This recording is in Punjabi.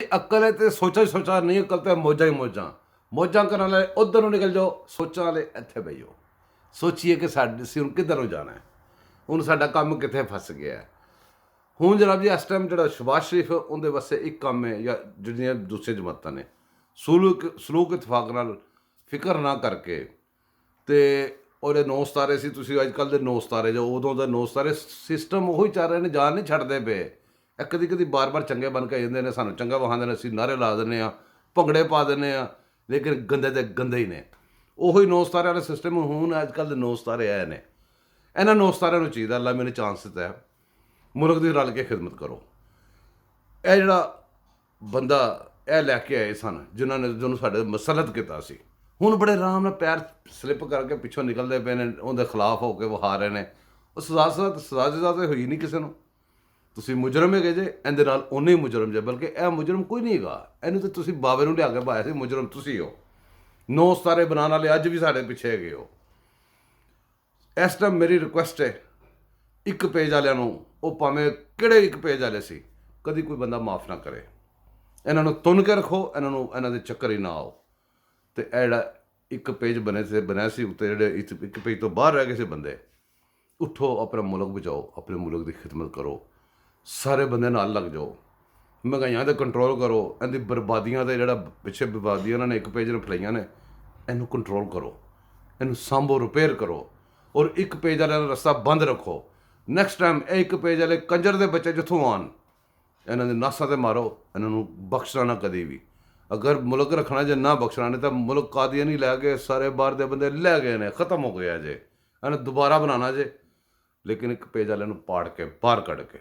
अकल है तो सोचा नहीं, अकल तो मौजा ही मौजा करने वाले उधर ਨੂੰ निकल जाओ, सोचने वाले ਇੱਥੇ ਬਹਿ ਜਾਓ। सोचिए कि ਅਸੀਂ ਹੁਣ ਕਿੱਧਰ ਨੂੰ ਜਾਣਾ ਹੈ, ਹੁਣ ਸਾਡਾ ਕੰਮ ਕਿੱਥੇ ਫਸ ਗਿਆ ਹੈ। ਹੁਣ ਜਨਾਬ ਜੀ ਇਸ ਟਾਈਮ ਜਿਹੜਾ ਸ਼ਬਾਜ਼ ਸ਼ਰੀਫ ਉਹਦੇ ਵਾਸਤੇ ਇੱਕ ਕੰਮ ਹੈ, ਜਾਂ ਜਿਹੜੀਆਂ ਦੂਸਰੀਆਂ ਜਮਾਤਾਂ ਨੇ ਸਲੂਕ ਇਤਫਾਕ ਨਾਲ ਫਿਕਰ ਨਾ ਕਰਕੇ ਤੇ ਉਹਦੇ 9 ਸਿਤਾਰੇ ਸੀ। ਤੁਸੀਂ ਅੱਜ ਕੱਲ੍ਹ ਦੇ 9 ਸਿਤਾਰੇ ਜੋ ਉਦੋਂ ਦਾ 9 ਸਿਤਾਰੇ ਸਿਸਟਮ ਉਹੀ ਚੱਲ ਰਹੇ ਨੇ, ਜਾਨ ਨਹੀਂ ਛੱਡਦੇ ਪਏ। ਇਹ ਕਦੀ ਬਾਰ ਚੰਗੇ ਬਣ ਕੇ ਜਾਂਦੇ ਨੇ, ਸਾਨੂੰ ਚੰਗਾ ਵਿਖਾਉਂਦੇ ਨੇ, ਅਸੀਂ ਨਾਅਰੇ ਲਾ ਦਿੰਦੇ ਹਾਂ, ਭੰਗੜੇ ਪਾ ਦਿੰਦੇ ਹਾਂ, ਲੇਕਿਨ ਗੰਦੇ ਤੇ ਗੰਦੇ ਹੀ ਨੇ। ਉਹੀ 9 ਸਿਤਾਰੇ ਵਾਲਾ ਸਿਸਟਮ ਹੁਣ ਅੱਜ ਕੱਲ੍ਹ ਦੇ 9 ਸਿਤਾਰੇ ਆਏ ਨੇ। ਇਹਨਾਂ 9 ਸਿਤਾਰਿਆਂ ਨੂੰ ਚਾਹੀਦਾ, ਅੱਲਾ ਮੈਨੂੰ ਚਾਂਸ ਦਿੱਤਾ ਹੈ, ਮੁਲਕ ਦੀ ਰਲ ਕੇ ਖਿਦਮਤ ਕਰੋ। ਇਹ ਜਿਹੜਾ ਬੰਦਾ ਇਹ ਲੈ ਕੇ ਆਏ ਸਨ, ਜਿਨ੍ਹਾਂ ਨੇ ਜਿਹਨੂੰ ਸਾਡੇ ਮਸਲਤ ਕੀਤਾ ਸੀ, ਹੁਣ ਬੜੇ ਆਰਾਮ ਨਾਲ ਪੈਰ ਸਲਿੱਪ ਕਰਕੇ ਪਿੱਛੋਂ ਨਿਕਲਦੇ ਪਏ ਨੇ, ਉਹਦੇ ਖਿਲਾਫ ਹੋ ਕੇ ਵਿਖਾ ਰਹੇ ਨੇ। ਉਹ ਸਜ਼ਾ ਤਾਂ ਹੋਈ ਨਹੀਂ ਕਿਸੇ ਨੂੰ। ਤੁਸੀਂ ਮੁਜਰਮ ਹੈਗੇ ਜੇ, ਇਹਦੇ ਨਾਲ ਉਹਨੇ ਹੀ ਮੁਜਰਮ ਜੇ, ਬਲਕਿ ਇਹ ਮੁਜਰਮ ਕੋਈ ਨਹੀਂ ਹੈਗਾ। ਇਹਨੂੰ ਤਾਂ ਤੁਸੀਂ ਬਾਵੇ ਨੂੰ ਲਿਆ ਕੇ ਪਾਇਆ ਸੀ, ਮੁਜਰਮ ਤੁਸੀਂ ਹੋ। 9 ਸਿਤਾਰੇ ਬਣਾਉਣ ਵਾਲੇ ਅੱਜ ਵੀ ਸਾਡੇ ਪਿੱਛੇ ਹੈਗੇ ਹੋ। ਇਸ ਟਾਈਮ ਮੇਰੀ ਰਿਕੁਐਸਟ ਹੈ, ਇੱਕ ਪੇਜ ਵਾਲਿਆਂ ਨੂੰ, ਉਹ ਭਾਵੇਂ ਕਿਹੜੇ ਇੱਕ ਪੇਜ ਵਾਲੇ ਸੀ, ਕਦੀ ਕੋਈ ਬੰਦਾ ਮਾਫ ਨਾ ਕਰੇ। ਇਹਨਾਂ ਨੂੰ ਤੁੰਨ ਕੇ ਰੱਖੋ, ਇਹਨਾਂ ਦੇ ਚੱਕਰ ਹੀ ਨਾ ਆਓ। ਅਤੇ ਇਹ ਜਿਹੜਾ ਇੱਕ ਪੇਜ ਬਣਿਆ ਸੀ ਉੱਤੇ, ਜਿਹੜੇ ਇੱਕ ਪੇਜ ਤੋਂ ਬਾਹਰ ਰਹਿ ਗਏ ਸੀ ਬੰਦੇ, ਉੱਠੋ, ਆਪਣਾ ਮੁਲਕ ਬਚਾਓ, ਆਪਣੇ ਮੁਲਕ ਦੀ ਖਿਦਮਤ ਕਰੋ, ਸਾਰੇ ਬੰਦੇ ਨਾਲ ਲੱਗ ਜਾਓ, ਮਹਿੰਗਾਈਆਂ 'ਤੇ ਕੰਟਰੋਲ ਕਰੋ, ਇਹਦੀ ਬਰਬਾਦੀਆਂ 'ਤੇ ਜਿਹੜਾ ਪਿੱਛੇ ਬਰਬਾਦੀਆਂ ਇਹਨਾਂ ਨੇ ਇੱਕ ਪੇਜ ਨੂੰ ਫੈਲਾਈਆਂ ਨੇ, ਇਹਨੂੰ ਕੰਟਰੋਲ ਕਰੋ, ਇਹਨੂੰ ਸਾਂਭੋ, ਰਿਪੇਅਰ ਕਰੋ, ਔਰ ਇੱਕ ਪੇਜ ਵਾਲਿਆਂ ਦਾ ਰਸਤਾ ਬੰਦ ਰੱਖੋ। ਨੈਕਸਟ ਟਾਈਮ ਇਹ ਇੱਕ ਪੇਜ ਵਾਲੇ ਕੰਜਰ ਦੇ ਬੱਚੇ ਜਿੱਥੋਂ ਆਉਣ, ਇਹਨਾਂ ਦੇ ਨਾਸਾਂ 'ਤੇ ਮਾਰੋ, ਇਹਨਾਂ ਨੂੰ ਬਖਸ਼ਣਾ ਨਾ ਕਦੀ ਵੀ। ਅਗਰ ਮੁਲਕ ਰੱਖਣਾ ਜੇ ਨਾ ਬਖਸ਼ਣਾ ਨੇ, ਤਾਂ ਮੁਲਕ ਕਾਦੀਆਨੀ ਲੈ ਕੇ ਸਾਰੇ ਬਾਹਰ ਦੇ ਬੰਦੇ ਲੈ ਗਏ ਨੇ, ਖਤਮ ਹੋ ਗਿਆ ਜੇ। ਇਹਨੂੰ ਦੁਬਾਰਾ ਬਣਾਉਣਾ ਜੇ, ਲੇਕਿਨ ਇੱਕ ਪੇਜ ਵਾਲਿਆਂ ਨੂੰ ਪਾੜ ਕੇ ਬਾਹਰ ਕੱਢ ਕੇ।